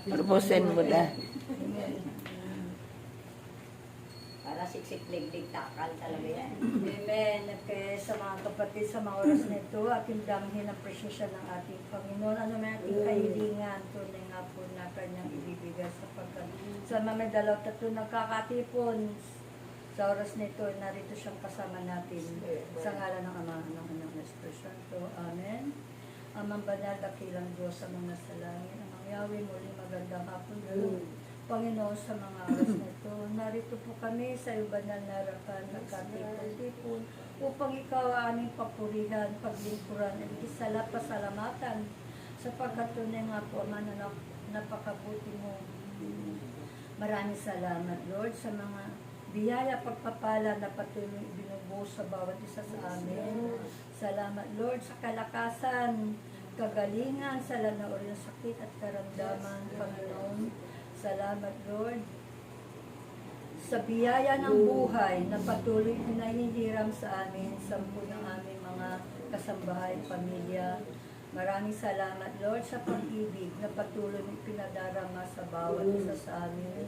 Purposen mo na. Para siksik-lig-lig takal talaga yan. Amen. At kaya sa mga kapatid sa mga oras na ito, ating damhin ang presensya ng ating Panginoon. Ano may ating kahilingan, tunay nga po na kanyang ibibigay sapagkat sa mga dalaw tatlo nagkakatipon sa oras na ito, narito siyang kasama natin sa ngalan ng Ama, ng Anak, ng Espiritu Santo. Amen. Amang banal, dakilang Diyos sa mga salangin. Amang Yahweh, muli magandang hapon po. Panginoon, sa mga oras na ito, narito po kami sa iyong banal na harapan, nagkatipon-tipon, upang ikaw aming papurihan, paglingkuran, at isala pasalamatan, sapagkat tunay nga po, Ama, na napakabuti mo. Maraming salamat, Lord, sa mga biyaya pagpapala na patuloy binubuhos sa bawat isa sa amin. Salamat, Lord, sa kalakasan, kagalingan, sa lanaor ng sakit at karamdaman, Panginoon. Salamat, Lord, sa biyaya ng buhay na patuloy pinahihiram sa amin, sampu ng aming mga kasambahay, pamilya. Maraming salamat, Lord, sa pag-ibig na patuloy pinadarama sa bawat isa sa amin.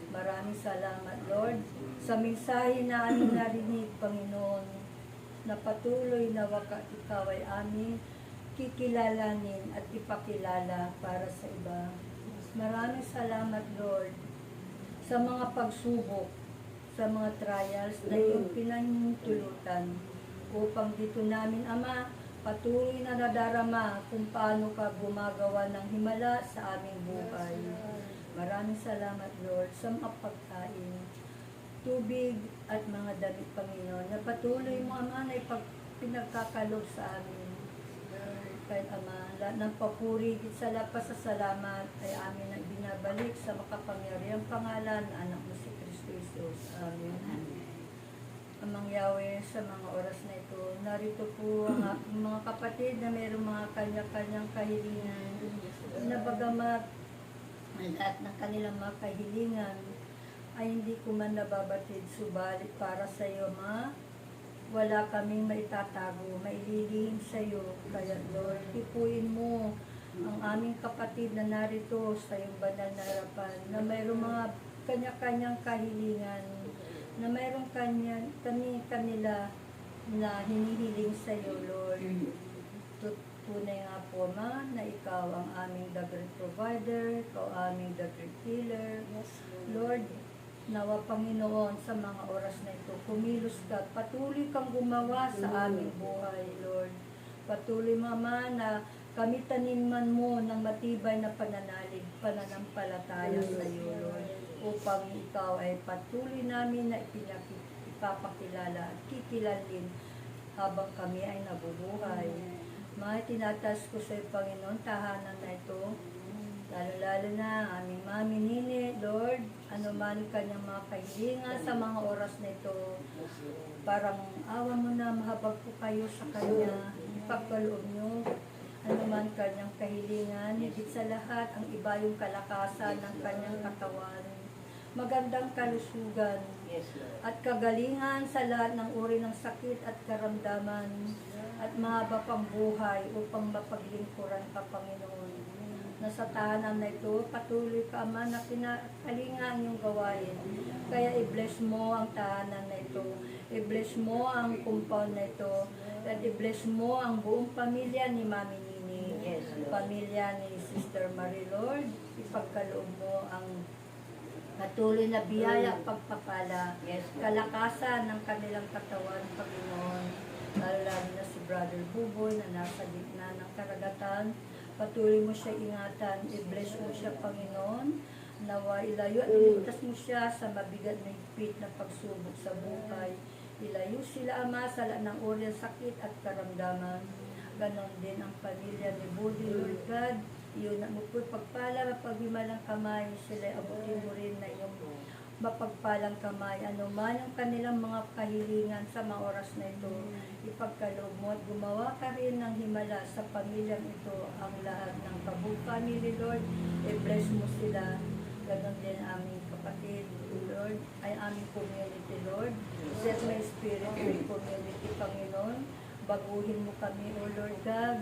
Maraming salamat, Lord, sa mensahe na aming narinig, Panginoon, na patuloy na ikaw ay aming kikilalanin at ipakilala para sa iba. Maraming salamat, Lord, sa mga pagsubok, sa mga trials na iyong pinahintulutan upang dito namin, Ama, patuloy na nadarama kung paano ka gumagawa ng himala sa aming buhay. Maraming salamat, Lord, sa mga pagkain, tubig at mga damit, Panginoon, na patuloy mo, Ama, na pinagkakalob sa amin. Kahit, Ama, lahat ng papuri, sa lapas sa salamat ay amin na binabalik sa makapangyarihang pangalan na anak mo si Kristo Jesus. Amen. Amang Yahweh, sa mga oras na ito, narito po ang aking mga kapatid na mayroong mga kanya-kanyang kahilingan na bagamat lahat ng kanilang mga kahilingan ay hindi ko man nababatid, subalit para sa iyo, Ma, wala kaming maitatago, maililihim sa iyo. Kaya, Lord, tipuin mo ang aming kapatid na narito sa iyong banal na harapan, na mayroong mga kanya-kanyang kahilingan, na mayroong kanila na hinihiling sa iyo, Lord. Tunay nga po, Ma, na ikaw ang aming the great provider, ikaw aming the great healer. Lord, nawa Panginoon, sa mga oras na ito, kumilos ka, patuloy kang gumawa sa aming buhay, Lord. Patuloy, Mama, na kami taniman mo ng matibay na pananalig, pananampalataya sa iyo, Lord, upang ikaw ay patuloy namin na ipapakilala at kikilalin habang kami ay nabubuhay. Mga tinatas ko sa iyo, Panginoon, tahanan na ito, lalo-lalo na aming Mami Nini, Lord, ano man kanyang mga kahilingan sa mga oras na ito, parang awa mo na, mahabag po kayo sa kanya, ipagkaloob nyo, ano man kanyang kahilingan, higit sa lahat, ang iba yung kalakasan ng kanyang katawan, magandang kalusugan, at kagalingan sa lahat ng uri ng sakit at karamdaman, at mahaba pang buhay upang mapaglingkuran ka, Panginoon. Na sa tahanan na ito, patuloy ka, Ama, na pinakalinga ang iyong gawain. Kaya i-bless mo ang tahanan na ito, i-bless mo ang compound na ito, at i-bless mo ang buong pamilya ni Mami Nini, pamilya ni Sister Marie, Lord. Ipagkaloob mo ang patuloy na biyaya, pagpapala, kalakasan ng kanilang katawan, Panginoon. Lalo na si Brother Buboy na nasa gitna ng karagatan. Patuloy mo siya ingatan, i-bless mo siya, Panginoon. Nawa ilayo at iligtas mo siya sa mabigat na higpit na pagsubok sa buhay. Ilayo sila, Ama, sa lahat ng uri ng sakit at karamdaman. Ganon din ang pamilya ni Buddy, Lord God. Iyon na mo po pagpala, mapaghimalang kamay, sila abutin mo rin na iyong mapagpalang kamay, ano man ang kanilang mga kahilingan sa mga oras na ito, ipagkaloob mo at gumawa ka rin ng himala sa pamilyang ito, ang lahat ng Kabug family, Lord, i-bless mo sila. Ganon din aming kapatid, Lord, ay aming community, Lord. Set my spirit in community, Panginoon. Baguhin mo kami, O Lord God.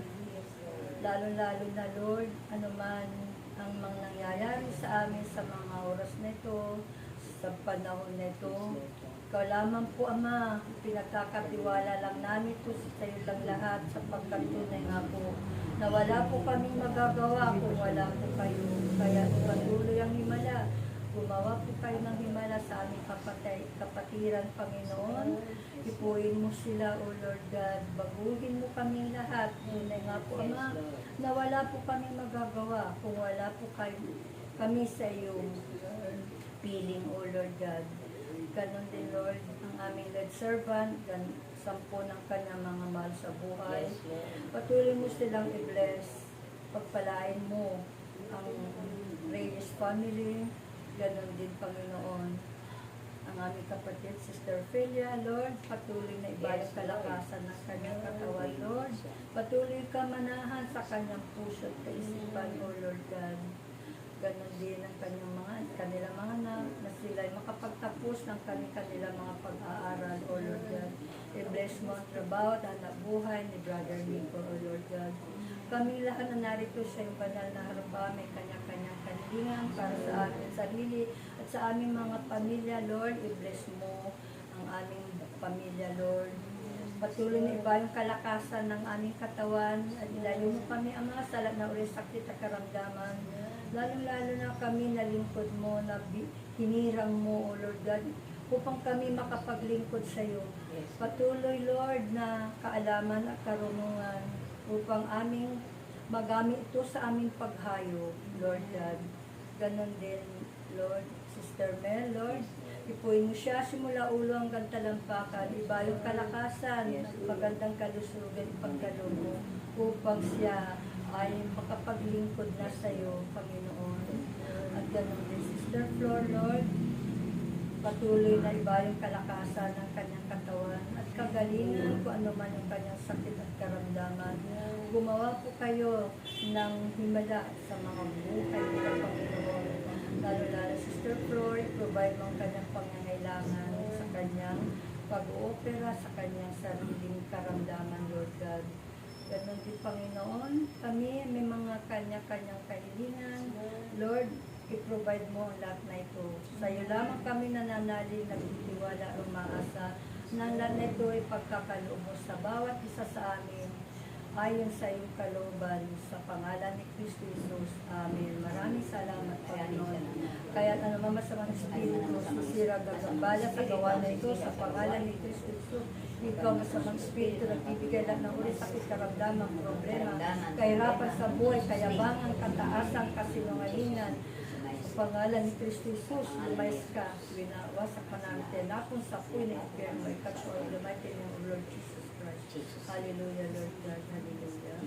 lalo-lalo na Lord, ano man ang mga nangyayari sa amin sa mga oras na ito, sa panahon na ito. Ikaw lamang po, Ama, pinagkakatiwala lang namin ito sa iyo lang lahat sapagkat tunay nga po na wala po kaming magagawa kung wala po kayo. Kaya patuloy ang himala. Gumawa po kayo ng himala sa aming kapatiran, Panginoon. Ipuin mo sila, O Lord God. Baguhin mo kaming lahat. Tunay nga po, Ama, na wala po kaming magagawa kung wala po kami sa iyong piling, O Lord God. Ganon din, Lord, ang aming Lord servant, sampo ng kanyang mga mahal sa buhay. Patuloy mo silang i-bless. Pagpalain mo ang Reyes family. Ganon din, Panginoon. Ang aming kapatid, Sister Philia, Lord, patuloy na ibayang kalakasan ng kanyang katawan, Lord. Patuloy ka manahan sa kanyang puso at kaisipan, O Lord God. Ganon din ang kanilang mga anak na sila ay makapagtapos ng kanilang mga pag-aaral, O Lord God. I-bless mo ang trabaho at hanap buhay ni Brother Nico, O Lord God. Kami lahat na narito sa iyong banal na harapan, may kanya-kanyang kanilingan para sa aming sarili at sa aming mga pamilya, Lord. I-bless mo ang aming pamilya, Lord. Patuloy na iba yung kalakasan ng aming katawan at ilayo mo kami ang mga salat na uri sakit at karamdaman. Lalo-lalo na kami na lingkod mo, na hinirang mo, O Lord God, upang kami makapaglingkod sa iyo. Patuloy, Lord, na kaalaman at karunungan upang aming magamit ito sa aming paghayo, Lord God. Ganon din, Lord, Sister Mel, Lord, ipuin mo siya simula ulo hanggang talampakan, iba yung kalakasan, magandang kalusugan, ipagkaloob mo, upang siya ay makapaglingkod na sa iyo, Panginoon. At ganon din, Sister Flor, Lord, patuloy na iba yung kalakasan ng kanyang katawan at kagalingan kung ano man yung kanyang sakit at karamdaman. Gumawa po kayo ng himala sa mga buhay nila, Panginoon. Lalo-lalo, Sister Flor, provide mo ang kanyang pangangailangan sa kanyang pag-oopera, sa kanyang sariling karamdaman, Lord God. Ganon din, Panginoon, kami may mga kanya-kanyang kahilingan. Lord, i-provide mo ang lahat na ito. Sa iyo lamang kami nananalig, nagtitiwala, umaasa, na ang lahat na ito ay pagkakaloob mo sa bawat isa sa amin, ayon sa iyong kalooban, sa pangalan ni Kristo Jesus. Amen. Maraming salamat, Panginoon. Kaya ano masamang espiritu, sisira gagambala sa gawa na ito, sa pangalan ni Kristo Jesus. Ikaw, masamang espiritu, nagbibigay lang ng uri, sakit, karamdaman, problema, kahirapan sa buhay, kayabangan, kataasan, kasinungalingan. Sa pangalan ni Kristo Jesus, lumayas ka, winawasak ka namin, tinapon sa puwi na impyerno, ikatulad, lumayas ng Lord Jesus Christ. Hallelujah, Lord God, hallelujah.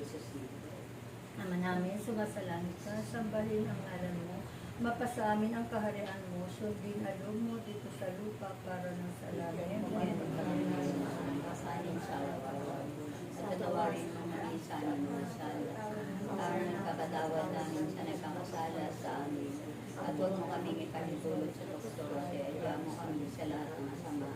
Ama namin, sumasalangit ka, sambahin ang ngalan mo, mapasa amin ang kaharian mo, sundin alog mo dito sa lupa para ng sa langit. Kasanin sa araw-araw. At katawarin mo mga isanin mo sa para nagkakatawad namin sa nagkakasala sa amin. At huwag mo kaming ipahintulot sa doktor kasi ayaw mo kami sa lahat ng masama.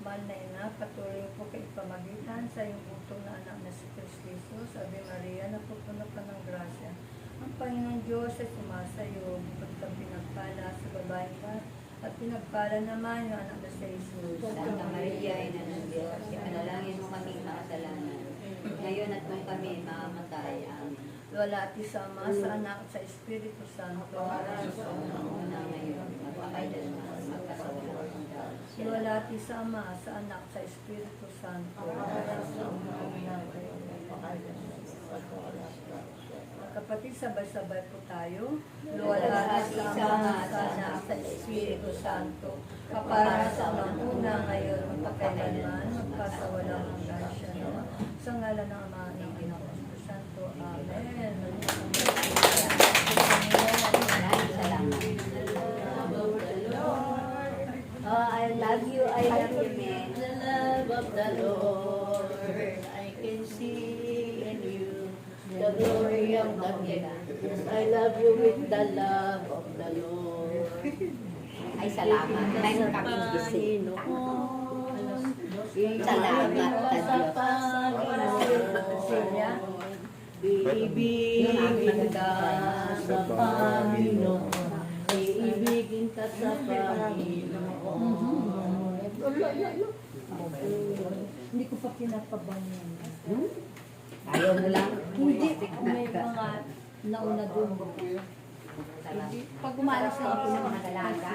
Mahal na ina, patuloy po kay pamagitan sa iyong butong na anak na si Kristo Jesus, Ave Maria, napupuno ka ng grasya. Ang Panginoon Diyos ay sumasayo, bukod kang pinagpala sa babaeng ka, at pinagpala naman yung anak na si Jesus. Santa Maria, Ina ng Diyos, ipanalangin mo kaming makasalanan. Ngayon at kung kami mamamatay. Amen. Wala at isama sa anak at sa Espiritu Santo. Una ngayon, magpakailanman, magkasawalan ang Diyos. Wala at isama sa anak sa Espiritu Santo. Kapatid, sabay-sabay po tayo. Wala at isama sa anak sa Espiritu Santo. Kapara sa una ngayon, magpakailanman, magpasawalang hanggan siya. Sa ngalan ng Ama, ng Anak, ng Espiritu Santo. Amen. Oh, I love you, man. The love of the Lord, I can see in you the glory of the King. I love you with the love of the Lord. Ay, salamat. Meron kaming gising. Salamat sa sa Panginoon. Iibigin ka sa Panginoon. Iibigin ka sa Panginoon. Hindi ko pa pinapabanyan. Ayaw mo lang? Hindi, may mga nauna doon. Pag umalis lang ako ng mga dalaga,